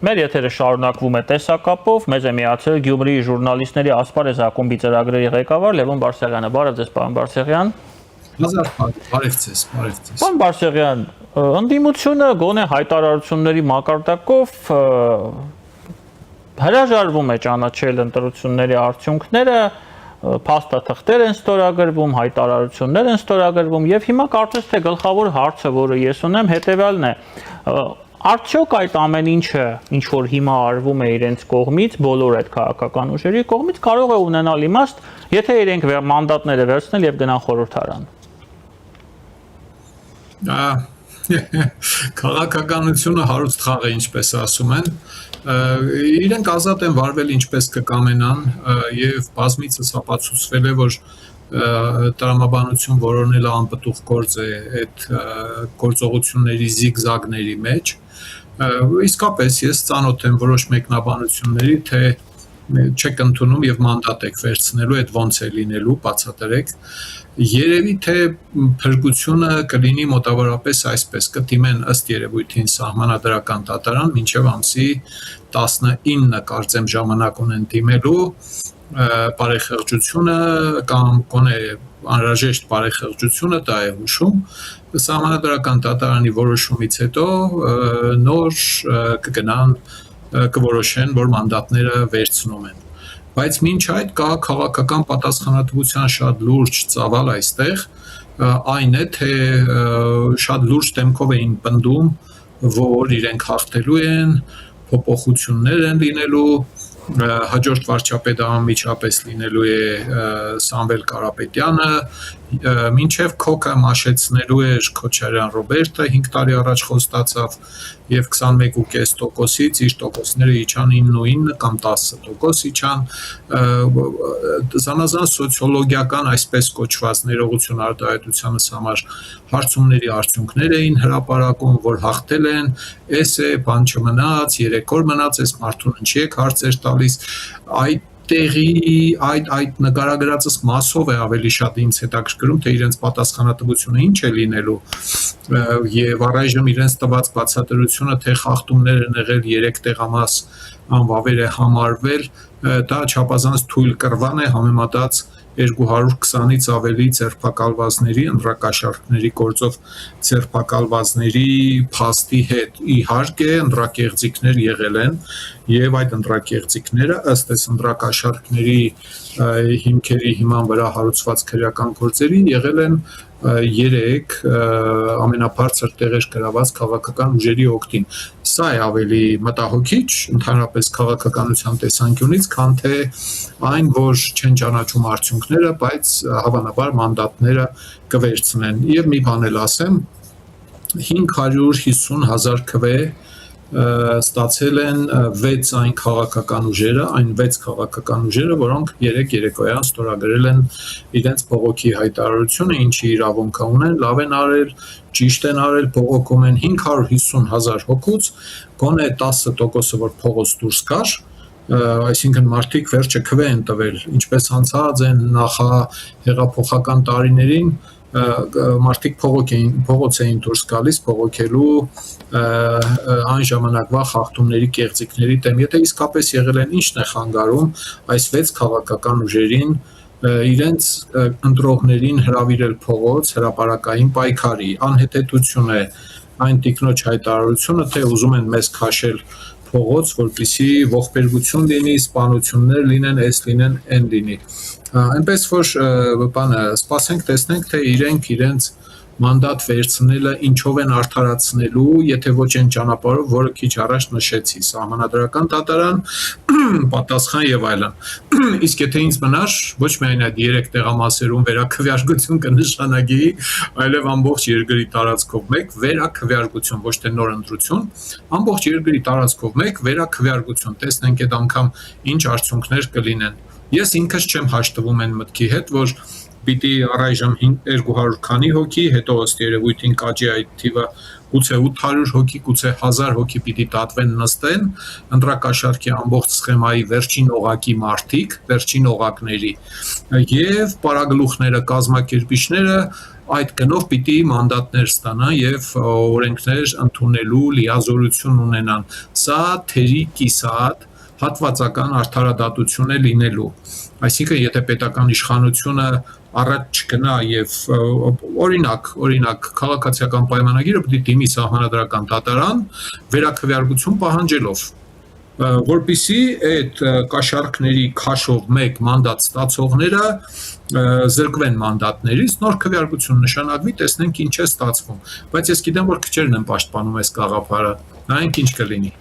Մեր եթերը շարունակվում է տեսակապով, մեզ է միացել Գյումրիի ժուրնալիստների ասպարեզ ակումբի ծրագրերի ղեկավար Լևոն Բարսեղյանը։ Բարև ձեզ, պարոն Բարսեղյան։ Բարև ձեզ։ Պարոն Բարսեղյան, ընդդիմությունը գոնե հայտարարությունների մակարդակով հրաժարվում է ճանաչել ընտրությունների արդյունքները, փաստաթղթեր են ստորագրվում, հայտարարություններ են ստորագրվում, եւ հիմա կարծես թե գլխավոր հարցը, որը ես ունեմ, հետեւյալն է. Արդյոք այդ ամեն ինչը, ինչ որ հիմա արվում է իրենց կողմից, բոլոր այդ քաղաքական ուժերի կողմից, կարող է ունենալ իմաստ, եթե իրենք մանդատները վերցնել եւ գնան խորհրդարան։ Քաղաքականությունը հարուստ խաղ է, ինչպես ասում են, իրենք ազատ են վարվել ինչպես կկամենան եւ բազմիցս ապացուցվել է, որ տրամաբանություն որոնելը անպտուղ գործ է այդ գործողությունների զիգզագների մեջ։ Իսկապես ես ծանոթ եմ որոշ մեկնաբանությունների, թե չեք ընդունում եւ մանդատ եք վերցնելու, այդ ոնց է լինելու, բացատրեք։ Երևի թե փրկությունը կլինի մոտավորապես այսպես, կդիմեն ըստ երևույթին սահմանադրական դատարան մինչև ամսի 19 կարծեմ ժամանակ ունեն դիմելու բարեխղճությունը կամ կոնե անհրաժեշտ բարեխղճությունը դա է հուշում սահմանադրական դատարանի որոշումից հետո նոր կգնան կորոշեն, որ մանդատները վերցնում են։ Բայց մինչ այդ կա քաղաքական պատասխանատվության շատ լուրջ ծավալ այստեղ, այն է, թե շատ լուրջ դեմքով էին պնդում, որ իրենք հաղթելու են, փոփոխություններ են լինելու, հաջորդ վարչապետը անմիջապես լինելու է Սամվել Կարապետյանը, մինչև քոքը մաշեցնելու էր Քոչարյան Ռոբերտը 5 տարի առաջ խոստացավ եւ 21.5%-ից իր տոկոսները իջան 9.9 կամ 10% իջան, զանազան սոցիոլոգիական այսպես կոչված ներողություն արտահայտությանս համար հարցումների արդյունքներ էին հրապարակում, որ հաղթել են, էս է, բան չմնաց, 3 օր մնաց, էս մարդուն ինչի եք հարցեր տալիս, այդ նկարագրածս մասով է ավելի շատ ինձ հետաքրքրում, թե իրենց պատասխանատվությունը ինչ է լինելու եւ առայժմ իրենց տված բացատրությունը, թե խախտումներ են եղել 3 տեղամաս անվավեր է համարվել, դա չափազանց թույլ կռվան է համեմատած 220-ից ավելի ձերբակալվածների, ընտրակաշառքների գործով ձերբակալվածների փաստի հետ։ Իհարկե, ընտրակեղծիքներ եղել են, եւ այդ ընտրակեղծիքները ըստ այս ընտրակաշառքների հիմքերի հիման վրա հարուցված քրեական գործերի եղել են 3 ամենաբարձր տեղեր գրաված քաղաքական ուժերի օգտին։ Սա է ավելի մտահոգիչ ընդհանրապես քաղաքականության տեսանկյունից, քան թե այն, որ չեն ճանաչում արդյունքները, բայց հավանաբար մանդատները կվերցնեն։ Եվ մի բան էլ ասեմ, 550,000 քվե ստացել են 6 այն քաղաքական ուժերը, այն 6 քաղաքական ուժերը, որոնք 3 երեկոյան ստորագրել են իրենց բողոքի հայտարարությունը, ինչի իրավունք ունեն, լավ են արել, ճիշտ են արել, բողոքում են 550,000 հոգուց, գոնե 10%-ը որ փողոց դուրս գար, այսինքն մարդիկ վերջը քվե են տվել, ինչպես անցած են նախահեղափոխական տարիներին, մարդիկ փողոց էին դուրս գալիս փողոքելու այն ժամանակվա խախտումների կեղծիքների դեմ, եթե իսկապես եղել են, ինչն է խանգարում այս 6 քաղաքական ուժերին իրենց ընտրողներին հրավիրել փողոց հրապարակային պայքարի, անհետեթություն է այն տիկնոջ հայտարարությունը, թե ուզում են մեզ քաշել փողոց, որպեսզի ողբերգություն լինի, սպանություններ լինեն, այս լինեն, այն լինի։ Այնպես որ սպասենք տեսնենք, թե իրենց մանդատ վերցնելը ինչով են արդարացնելու, եթե ոչ այն ճանապարհով, որը քիչ առաջ նշեցի, սահմանադրական դատարան, պատասխան եւ այլն։ Իսկ եթե ինձ մնար, ոչ միայն այդ 3 տեղամասերում վերաքվեարկություն կնշանակի, այլև ամբողջ երկրի տարածքով մեկ վերաքվեարկություն, ոչ թե նոր ընտրություն, ամբողջ երկրի տարածքով մեկ վերաքվեարկություն, տեսնենք այդ անգամ ինչ արդյունքներ կլինեն։ Ես ինքս չեմ հաշտվում այն մտքի հետ, որ պիտի առայժմ 200 քանի հոգի, հետո ըստ երևույթին կաճի այդ թիվը գուցե 800 հոգի, գուցե 1000 հոգի պիտի դատվեն նստեն, ընտրակաշառքի ամբողջ սխեմայի վերջին օղակի մարդիկ, վերջին օղակների, եւ պարագլուխները, կազմակերպիչները այդ գնով պիտի մանդատներ ստանան եւ օրենքներ ընդունելու լիազորություն ունենան։ Սա թերի կիսատ հատվածական արդարադատություն է լինելու։ Այսինքն, եթե պետական իշխանությունը առաջ չգնա եւ օրինակ քաղաքացիական պայմանագիրը պետք է դիմի սահմանադրական դատարան վերաքվեարկություն պահանջելով, որպեսզի այդ կաշառքների քաշով մեկ մանդատ ստացողները զրկվեն մանդատներից, նոր քվեարկություն նշանակվի, տեսնենք ինչ է ստացվում, բայց ես գիտեմ, որ քչերն են պաշտպանում այս գաղափարը, նայենք ինչ կլինի։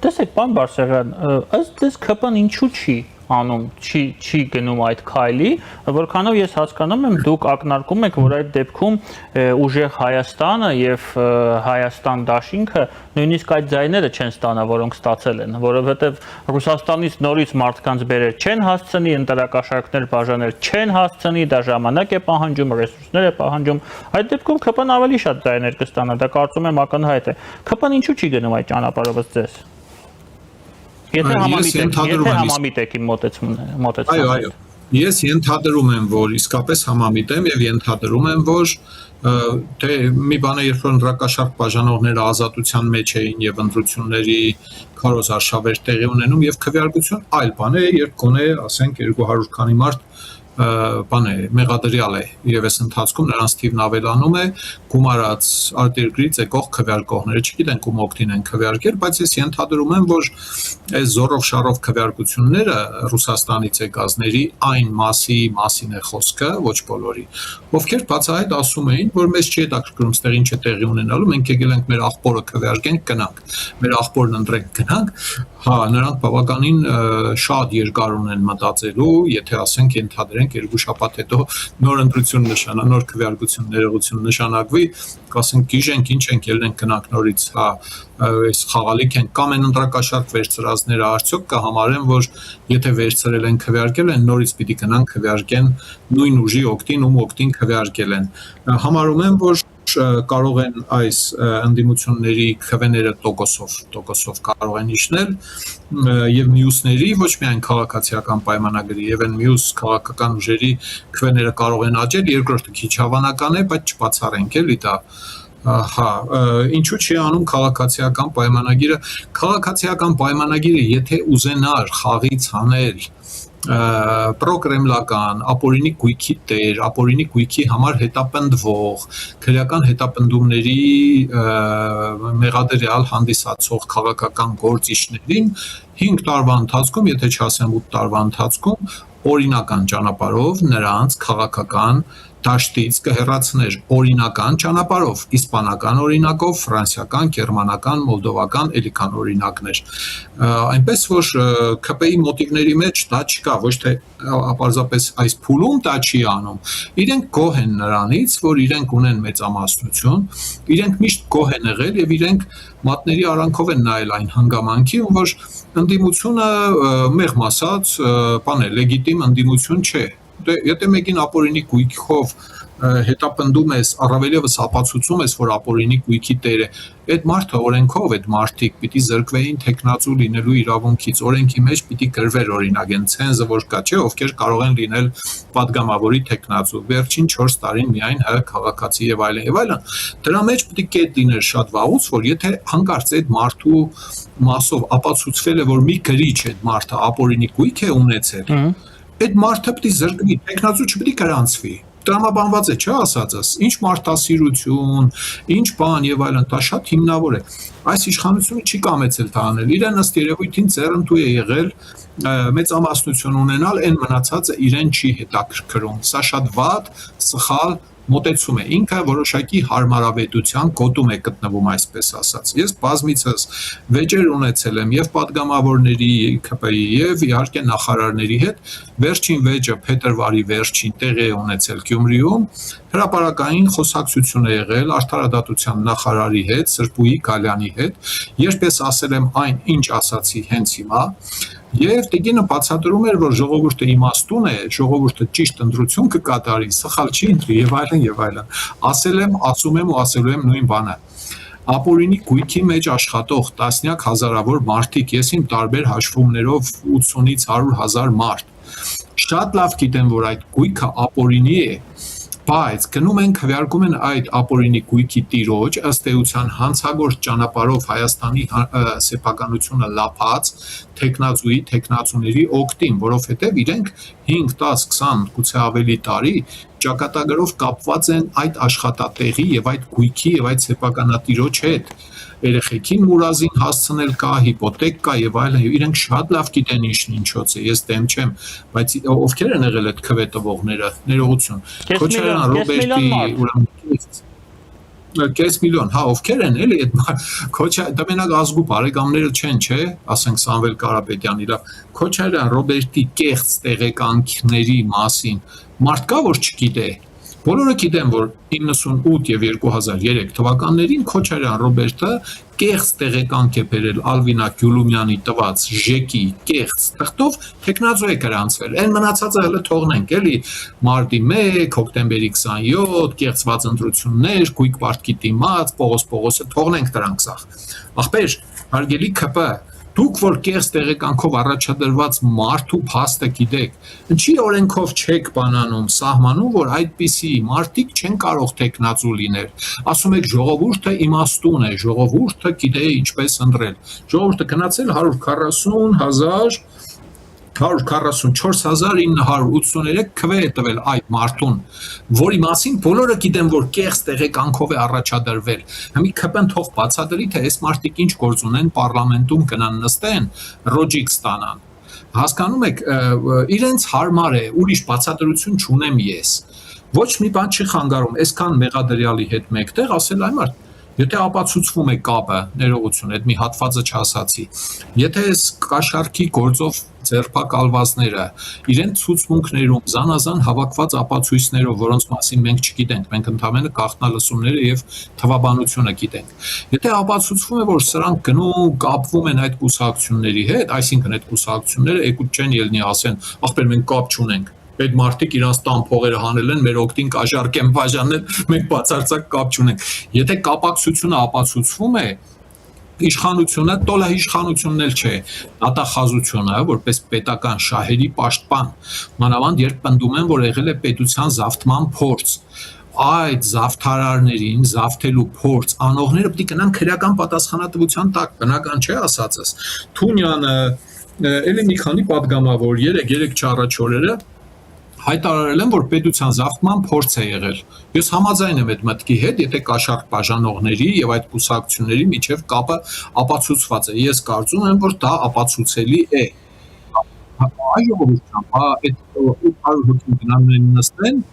Տեսեք, պարոն Բարսեղյան, ըստ ձեզ ԿՊ-ն ինչու չի անում, չի գնում այդ քայլի, որքանով ես հասկանում եմ, դուք ակնարկում եք, որ այդ դեպքում ուժեղ Հայաստանը եւ Հայաստան դաշինքը նույնիսկ այդ ձայները չեն ստանա, որոնք ստացել են, որովհետեւ Ռուսաստանից նորից մարդկանց բերեր չեն հասցնի, ընտրակաշառքներ բաժանել չեն հասցնի, դա ժամանակ է պահանջում, ռեսուրսներ է պահանջում։ Այդ դեպքում ԿՊ-ն ավելի շատ ձայներ կստանա, դա կարծում եմ ակնհայտ է։ ԿՊ-ն ինչու չի գնում այդ ճանապարհով ըստ ձեզ։ Եթե համամիտ եք իմ մոտեցումը։ Այո, ես ենթադրում եմ, որ իսկապես համամիտ եմ եւ ենթադրում եմ, որ թե մի բան է, երբ որ ընտրակաշառք բաժանողները ազատության մեջ էին եւ ընտրությունների քարոզ արշավեր տեղի ունենում եւ քվեարկություն, այլ բան է, երբ գոնե, ասենք 200 քանի մարդ բան է, մեղադրյալ է եւ այս ընթացքում նրանց թիվն ավելանում է, գումարած արտերկրից եկող քվեարկողները, չգիտենք ում օգտին են քվեարկել, բայց ես ենթադրում եմ, որ այս զորով շարով քվեարկությունները Ռուսաստանից եկածների այն մասին է խոսքը, ոչ բոլորի, ովքեր բացահայտ ասում էին, որ մեզ չի հետաքրքրում ստեղ ինչ է տեղի ունենալու, մենք եկել ենք մեր աղբորը քվեարկենք, գնանք, մեր աղբորն ընտրենք, գնանք, հա, նրանք բավականին շատ երկար ունեն մտածելու, եթե ասենք ենթադրենք 2 շաբաթ հետո նոր ընտրություն նոր քվեարկություն ներողություն նշանակվի, կասենք գիժենք, ինչ ենք ելնենք գնանք նորից, հա, այս խաղալիք են կամ են ընտրակաշառք վերցրածները արդյոք կհամարեն, որ եթե վերցրել են քվեարկել են, նորից պիտի գնան քվեարկեն նույն ուժի օգտին, ում օգտին քվեարկել են։ Համարում եմ, որ կարող են այս ընդդիմությունների քվեները տոկոսով կարող են իջնել եւ մյուսների ոչ միայն քաղաքացիական պայմանագրի եւ այն մյուս քաղաքական ուժերի քվեները կարող են աճել, երկրորդը քիչ հավանական է, բայց չբացառենք էլի դա հա, ինչու՞ չի անում քաղաքացիական պայմանագիրը։ Քաղաքացիական պայմանագիրը, եթե ուզենար խաղից հանել պրոկրեմլական, ապօրինի գույքի տեր, ապօրինի գույքի համար հետապնդվող, քրեական հետապնդումների մեղադրյալ հանդիսացող քաղաքական գործիչներին 5 տարվա ընթացքում, եթե չասեմ 8 տարվա ընթացքում, օրինական ճանապարհով նրանց քաղաքական դաշտից կհեռացներ օրինական ճանապարհով, իսպանական օրինակով, ֆրանսիական, գերմանական, մոլդովական, էլիկան օրինակներ։ Այնպես որ ԿՊ-ի մոտիվների մեջ դա չկա, ոչ թե պարզապես այս փուլում դա չի անում։ Իրենք գոհ են նրանից, որ իրենք ունեն մեծամասնություն, իրենք միշտ գոհ են եղել եւ իրենք մատների արանքով են նայել այն հանգամանքի, որ ընդդիմությունը մեղմ ասած, բան է, լեգիտիմ ընդդիմություն չէ։ Եթե մեկին ապօրինի գույքով հետապնդում ես, առավելևս ապացուցում ես, որ ապօրինի գույքի տեր է, այդ մարդը օրենքով, այդ մարդիկ պիտի զրկվեին տեխնացու լինելու իրավունքից, օրենքի մեջ պիտի գրվեր օրինակ այն ցենզը, որ կա, չէ, ովքեր կարող են լինել падգամավորի տեխնացու, վերջին 4 տարին միայն հայ քաղաքացի եւ այլն եւ այլն։ Դրա մեջ պիտի կետ լիներ շատ վաղուց, որ եթե հանկարծ այդ մարդու մասով ապացուցվել է, որ մի գրիչ այդ մարդը ապօրինի գույք է ունեցել, այդ մարդը պիտի զրկվի, տեխնացու չպիտի գրանցվի։ Տրամաբանված է, չէ՞ ասածս, ինչ մարդասիրություն, ինչ բան եւ այլն, դա շատ հիմնավոր է։ Այս իշխանությունը չի կամեցել դա անել, իրեն ըստ երևույթին ծերնդու է եղել մեծամասնություն ունենալ, այն մնացածը իրեն չի հետաքրքրում։ Սա շատ վատ, սխալ մոտեցում է, ինքը որոշակի հարմարավետության գոտում է գտնվում, այսպես ասած։ Ես բազմիցս վեճեր ունեցել եմ եւ падգամավորների ԿՊ-ի եւ իհարկե նախարարների հետ։ Վերջին վեճը փետրվարի վերջին տեղի է ունեցել Գյումրիում, հրապարակային խոսակցություն է եղել արդարադատության նախարարի հետ, Սրբուհի Գալյանի հետ, երբ ես ասել եմ այն, ինչ ասացի հենց հիմա, եւ տիկինը բացատրում էր, որ ժողովուրդը իմաստուն է, ժողովուրդը ճիշտ ընտրություն կկատարի, սխալ չի ընտրի եւ այլն եւ այլն։ Ասել եմ, ասում եմ ու ասելու եմ նույն բանը։ Ապօրինի գույքի մեջ աշխատող տասնյակ հազարավոր մարդիկ, ես իմ տարբեր հաշվումներով 80-ից 100 հազար մարդ, շատ լավ գիտեմ, որ այդ գույքը ապօրինի է, Բայց գնում են քվեարկում են այդ ապօրինի գույքի տիրոջ ըստ էության հանցագործ ճանապարհով Հայաստանի սեփականությունը լափած տեխնացուների օգտին, որովհետև իրենք 5, 10, 20, գուցե ավելի տարի ճակատագրով կապված են այդ աշխատատեղի եւ այդ գույքի եւ այդ սեփականատիրոջ հետ։ Երեխեքին մուրազին հասցնել կա, հիպոթեկ կա եւ այլն, եւ իրենք շատ լավ գիտեն ինչն ինչոց է, ես դեմ չեմ, բայց ովքեր են եղել այդ քվե տվողները, ներողություն։ Քոչարյան Ռոբերտի կես միլիոն, հա, ովքեր են էլի այդ Քոչա, դա մենակ ազգու բարեկամները չեն, չէ, ասենք Սամվել Կարապետյանի, լավ, Քոչարյան Ռոբերտի կեղծ տեղեկանքների մասին մարդ կա, որ չգիտե։ Բոլորը գիտեն, որ 98 եւ 2003 թվականներին Քոչարյան Ռոբերտը կեղծ տեղեկանք է բերել Ալվինա Գյուլումյանի տված ժեկի կեղծ թղթով տեխնազո է գրանցվել։ Այն մնացածը հələ թողնենք, էլի մարտի 1, հոկտեմբերի 27, կեղծված ընտրություններ, գույք պարտքի դիմաց, Պողոսը թողնենք դրանք սաղ։ Ախպեր, հարգելի ԿՊ, դուք որ կեղծ տեղեկանքով առաջադրված մարդու փաստը գիտեք, ինչի օրենքով չեք բանանում, սահմանում, որ այդպիսի մարդիկ չեն կարող տեխնացու լինել։ Ասում եք ժողովուրդը իմաստուն է, ժողովուրդը գիտե ինչպես ընտրել։ Ժողովուրդը գնացել 144,983 քվե է տվել այդ մարդուն, որի մասին բոլորը գիտեն, որ կեղծ տեղեկանքով է առաջադրվել։ Հիմա ԿՊ-ն թող բացատրի, թե այս մարդիկ ինչ գործ ունեն պարլամենտում գնան նստեն, ռոջիկ ստանան։ Հասկանում եք, իրենց հարմար է, ուրիշ բացատրություն չունեմ ես։ Ոչ մի բան չի խանգարում, այսքան մեղադրյալի հետ մեկտեղ ասել այ մարդ Եթե ապացուցվում է կապը, ներողություն, այդ մի հատվածը չասացի, եթե այս կաշառքի գործով ձերբակալվածները իրենց ցուցմունքներում զանազան հավաքված ապացույցներով, որոնց մասին մենք չգիտենք, մենք ընդհանրապես գաղտնալսումները եւ թվաբանությունը գիտենք։ Եթե ապացուցվում է, որ սրանք գնում կապվում են այդ կուսակցությունների հետ, այսինքն այդ կուսակցությունները եկուտ չեն ելնի ասեն, ախպեր մենք կապ չունենք։ Այդ մարդիկ իրանց տան փողերը հանել են, մեր օգտին կաշառք են բաժանել, մենք բացարձակ կապ չունենք։ Եթե կապակցությունը ապացուցվում է, իշխանությունը, տոլա իշխանությունն էլ չէ, դատախազությունը, որպես պետական շահերի պաշտպան, մանավանդ երբ պնդում են, որ եղել է պետության զավթման փորձ, այդ զավթարարներին, զավթելու փորձ անողները պետք է գնան քրեական պատասխանատվության տակ, բնական չէ ասածս։ Թունյանը, ելի մի քանի պատգամավոր 3 չառաջ օրերը հայտարարել են, որ պետության զավթման փորձ է եղել։ Ես համաձայն եմ այդ մտքի հետ, եթե կաշառք բաժանողների եւ այդ կուսակցությունների միջև կապը ապացուցված է։ Ես կարծում եմ, որ դա ապացուցելի է։ Այո, այդ 800 հոգին գնալու են նստեն,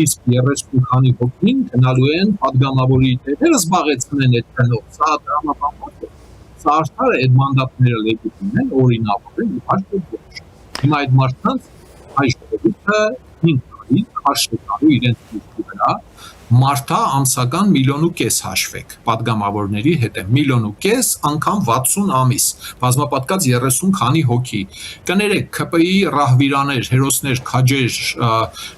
իսկ 30 քանի հոգին գնալու են падգամավորի տեղերը զբաղեցնեն այդ քնով։ Սա դրամաբանություն է։ Սա արդար է, այդ մանդատները լեգիտիմ են, օրինավոր են, իհարկե։ Հիմա այդ մարդկանց Այժմ 5 տարի հաշվետալու իրենց դիրքի վրա մարդա ամսական 1.5 միլիոն հաշվեք, падգամավորների հետ է 1.5 միլիոն անգամ 60 ամիս, բազմապատկած 30 քանի հոգի, կներեք ԿՊ-ի ռահվիրաներ, հերոսներ, քաջեր,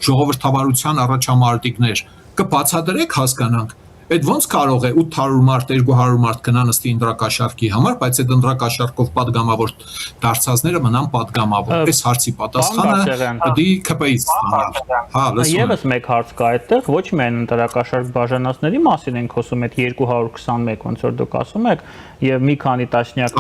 ժողովրդավարության առաջամարտիկներ, կբացատրեք հասկանանք, այդ ոնց կարող է 800 մարդ, 200 մարդ գնա նստի ընտրակաշառքի համար, բայց այդ ընտրակաշառքով падգամավոր դարձածները մնան падգամավոր։ Այս հարցի պատասխանը դի ԿՊ-ից ստանալ։ Հա, լսում եմ։ Եվս մեկ հարց կա այդտեղ, ոչ միայն ընտրակաշառք բաժանածների մասին ենք խոսում, այդ 221, ոնց որ դուք ասում եք, եւ մի քանի տասնյակ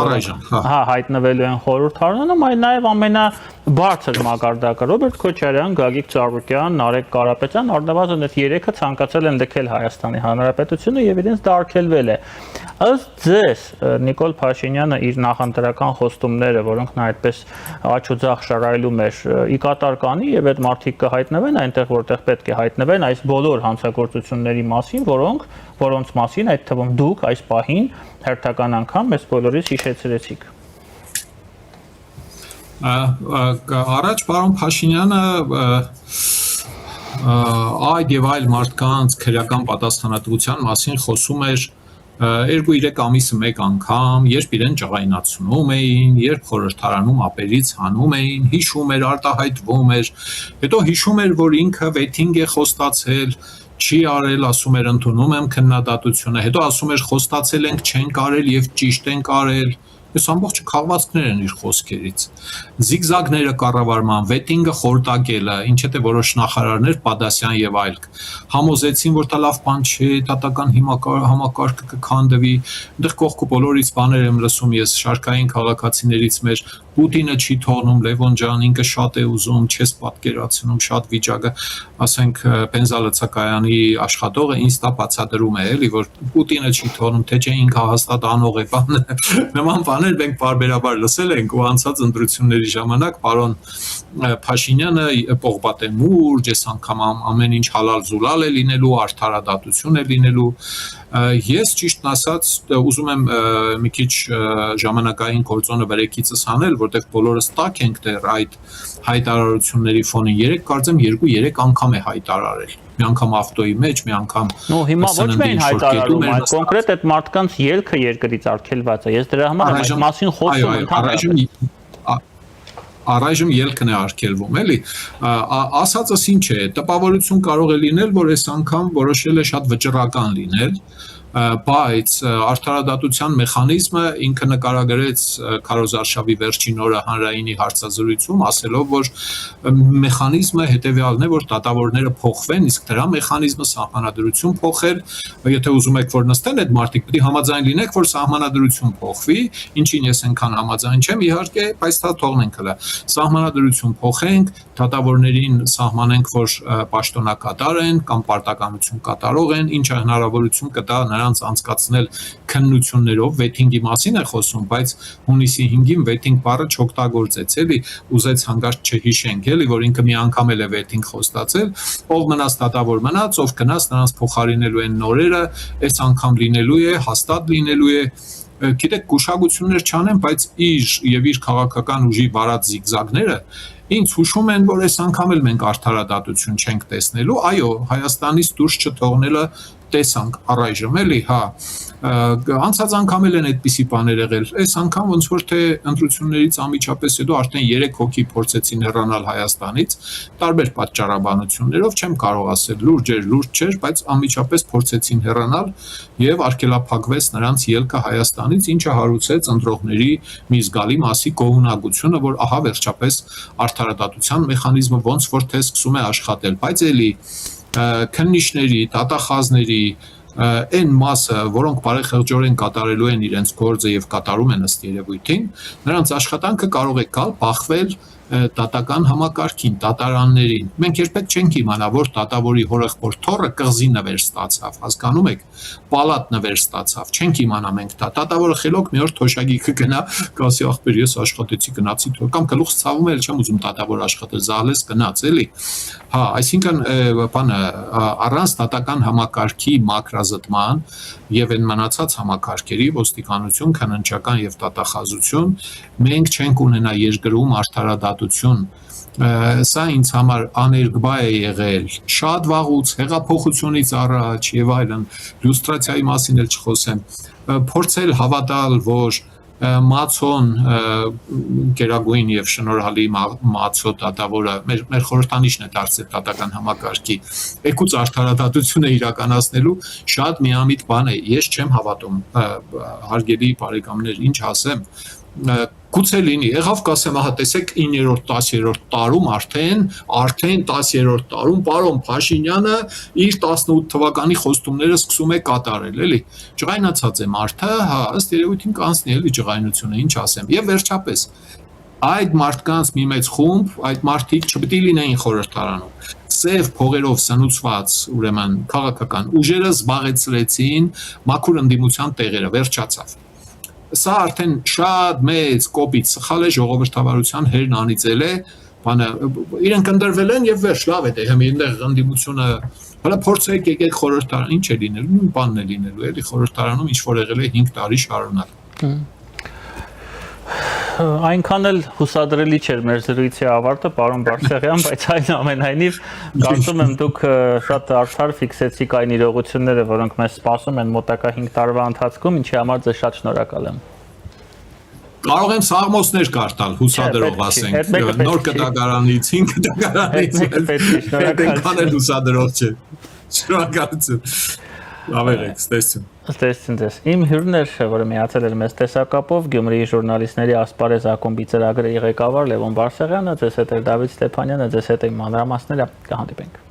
հա հայտնվելու են խորհրդարանում, այլ նաեւ ամենաբարձր մակարդակը Ռոբերտ Քոչարյան, Գագիկ Ծառուկյան, Նարեկ Կարապետյան, առնվազն այդ 3-ը ցանկացել են լքել Հայաստանի Հանրապետությունը եւ իրենց դա արգելվել է։ Ըստ ձեզ Նիկոլ Փաշինյանը իր նախընտրական խոստումները, որոնք նա այդպես աչուձախ շարայլում էր, ի կատար կանի եւ այդ մարդիկ կհայտնվեն այնտեղ, որտեղ պետք է հայտնվեն այս բոլոր հանցագործությունների մասին, որոնց մասին այդ թվում դուք այս պահին հերթական անգամ մեզ բոլորիս հիշեցրեցիք։ Առաջ պարոն Փաշինյանը այդ եւ այլ մարդկանց քրեական պատասխանատվության մասին խոսում էր 2-3 ամիսը մեկ անգամ, երբ իրեն ճղայնացնում էին, երբ խորհրդարանում ապերից հանում էին, հիշում էր, արտահայտվում էր, հետո հիշում էր, որ ինքը վեթինգ է խոստացել, չի արել, ասում էր ընդունում եմ քննադատությունը, հետո ասում էր խոստացել ենք չենք արել եւ ճիշտ ենք արել, Այս ամբողջ քաղվածքներ են իր խոսքերից։ Զիգզագները կառավարման, վետինգը խորտակելը, ինչ թե որոշ նախարարներ Պադասյան եւ այլ համոզեցին, որ դա լավ բան չէ, դատական համակարգը կքանդվի, այնտեղ կողքը բոլորից բաներ եմ լսում ես շարքային քաղաքացիներից մեր Պուտինը չի թողնում, Լևոն ջան, ինքը շատ է ուզում, չես պատկերացնում, շատ վիճակը, ասենք բենզալցակայանի աշխատողը ինձ դա բացատրում է, էլի, որ Պուտինը չի թողնում, թե չէ ինքը հաստատ անող է, բան։ Նման բաներ մենք բարբերաբար լսել ենք ու անցած ընտրությունների ժամանակ պարոն Փաշինյանը պողպատեմուրջ, այս անգամ ամեն ինչ հալալ զուլալ է լինելու, արդարադատություն է լինելու։ Ես ճիշտն ասած ուզում եմ մի քիչ ժամանակային գործոնը վրեկիցս հանել, որտեղ բոլորս տակ ենք դեռ այդ հայտարարությունների ֆոնին։ Երեք կարծեմ 2-3 անգամ է հայտարարել։ Մի անգամ ավտոյի մեջ, մի անգամ հիմա ոչ միայն հայտարարում, այլ կոնկրետ այդ մարդկանց ելքը երկրից արգելված է։ Ես դրա համար այդ մասին խոսում եմ Առայժմ ելքն է արգելվում, էլի։ Ասածս ինչ է, տպավորություն կարող է լինել, որ այս անգամ որոշել է շատ վճռական լինել, բայց արդարադատության մեխանիզմը ինքը նկարագրեց Քարոզ Արշավի վերջին օրը հանրայինի հարցազրույցում, ասելով, որ մեխանիզմը հետևյալն է, որ դատավորները փոխվեն, իսկ դրա մեխանիզմը սահմանադրություն փոխել, եթե ուզում եք որ նստեն այդ մարդիկ, պետք է համաձայն լինեք, որ սահմանադրություն փոխվի, ինչին ես այնքան համաձայն չեմ, իհարկե, բայց դա թողնենք հլը։ Սահմանադրություն փոխենք, դատավորներին սահմանենք, որ պաշտոնակատար են կամ պարտականություն կատարող են, ինչը հնարավորություն կտա նրանց անցկացնել քննություններով, վեթինգի մասին է խոսում, բայց հունիսի 5-ին վեթինգ բառը չօգտագործեց, էլի, ուզեց հանգարց չհիշենք, էլի, որ ինքը մի անգամ էլ է վեթինգ խոստացել, ով մնաց դատավոր մնաց, ով գնաց նրանց փոխարինելու են նորերը, այս անգամ լինելու է, հաստատ լինելու է, գիտեք, գուշակություններ չանեն, բայց իր քաղաքական ուժի վարած զիգզագները ինձ հուշում են, որ այս անգամ էլ մենք արդարադատություն չենք տեսնելու, այո, Հայաստանից դուրս չթողնելը տեսանք առայժմ էլի, հա, անցած անգամ էլ են այդպիսի բաներ եղել, այս անգամ ոնց որ թե ընտրություններից անմիջապես հետո արդեն 3 հոգի փորձեցին հեռանալ Հայաստանից, տարբեր պատճառաբանություններով, չեմ կարող ասել լուրջ չէր, բայց անմիջապես փորձեցին հեռանալ եւ արգելափակվեց նրանց ելքը Հայաստանից, ինչը հարուցեց ընտրողների մի զգալի մասի գոհունակությունը, որ ահա վերջապես արդարադատության մեխանիզմը ոնց որ թե սկսում է աշխատել, բայց էլի քննիչների, դատախազների այն մասը, որոնք բարեխեղճորեն կատարելու են իրենց գործը եւ կատարում են ըստ երևույթին, նրանց աշխատանքը կարող է գալ բախվել դատական համակարգին, դատարաններին։ Մենք երբեք չենք իմանա, որ դատավորի հորեղբոր թոռը կղզի նվեր ստացավ, հասկանում եք, պալատ նվեր ստացավ, չենք իմանա մենք դա։ Դատավորը խելոք մի օր թոշակի կգնա, կասի ախպեր ես աշխատեցի, գնացի թող կամ գլուխ ցավում էլ չեմ ուզում դատավոր աշխատել, զահլես գնաց, էլի։ Հա, այսինքն բանը առանց դատական համակարգի մակրազտման եւ այն մնացած համակարգերի ոստիկանություն, քննչական եւ դատախազություն մենք չենք ունենա երկրում արդարադատություն սա ինձ համար աներկբա է եղել շատ վաղուց հեղափոխությունից առաջ եւ այլն լյուստրացիայի մասին էլ չխոսեմ փորձել հավատալ որ Մացոն գերագույն եւ շնորհալի Մացո դատավորը մեր խորհրդանիշն է դարձել դատական համակարգի եկուց արդարադատություն է իրականացնելու շատ միամիտ բան է ես չեմ հավատում հարգելի բարեկամներ ինչ ասեմ գուցե լինի եղավ կասեմ ահա տեսեք 9-րդ 10-րդ տարում արդեն 10-րդ տարում պարոն Փաշինյանը իր 18 թվականի խոստումները սկսում է կատարել էլի ջղայնացած է մարդը հա ըստ երևույթին կանցնի էլի ջղայնությունը ինչ ասեմ եւ վերջապես այդ մարդկանց մի մեծ խումբ այդ մարդիկ չպետք է լինեին խորհրդարանում սև փողերով սնուցված ուրեմն քաղաքական ուժերը զբաղեցրեցին մաքուր ընդդիմության տեղերը վերջացավ Սա արդեն շատ մեծ կոպիտ սխալ է ժողովրդավարության հերն անիծել է, բանը իրենք ընտրվել են եւ վերջ լավ է դե հիմա այնտեղ ընդդիմությունը հələ փորձեք եկեք խորհրդարան ինչ է լինելու, նույն բանն է լինելու, էլի խորհրդարանում ինչ որ եղել է 5 տարի շարունակ։ Այնքան էլ հուսադրելի չէր մեր զրույցի ավարտը, պարոն Բարսեղյան, բայց այնուամենայնիվ կարծում եմ դուք շատ արդար ֆիքսեցիք այն իրողությունները, որոնք մեզ սպասում են մոտակա 5 տարվա ընթացքում, ինչի համար ձեզ շատ շնորհակալ եմ։ Կարող եմ սաղմոսներ կարտալ, հուսադրող ասենք, նոր կտակարանից, 5 կտակարանից, այնքան էլ հուսադրող չէ։ Շնորհակալություն։ Լավ եք, ստեսություն։ Ըստ ձեզ, իմ հյուրն էր, որը միացել էր մեզ տեսակապով, Գյումրիի ժուրնալիստների ասպարեզ ակումբի ծրագրի ղեկավար Լևոն Բարսեղյանը, ձեզ հետ էր Դավիթ Ստեփանյանը, ձեզ հետ իմ մանրամասները, կհանդիպենք։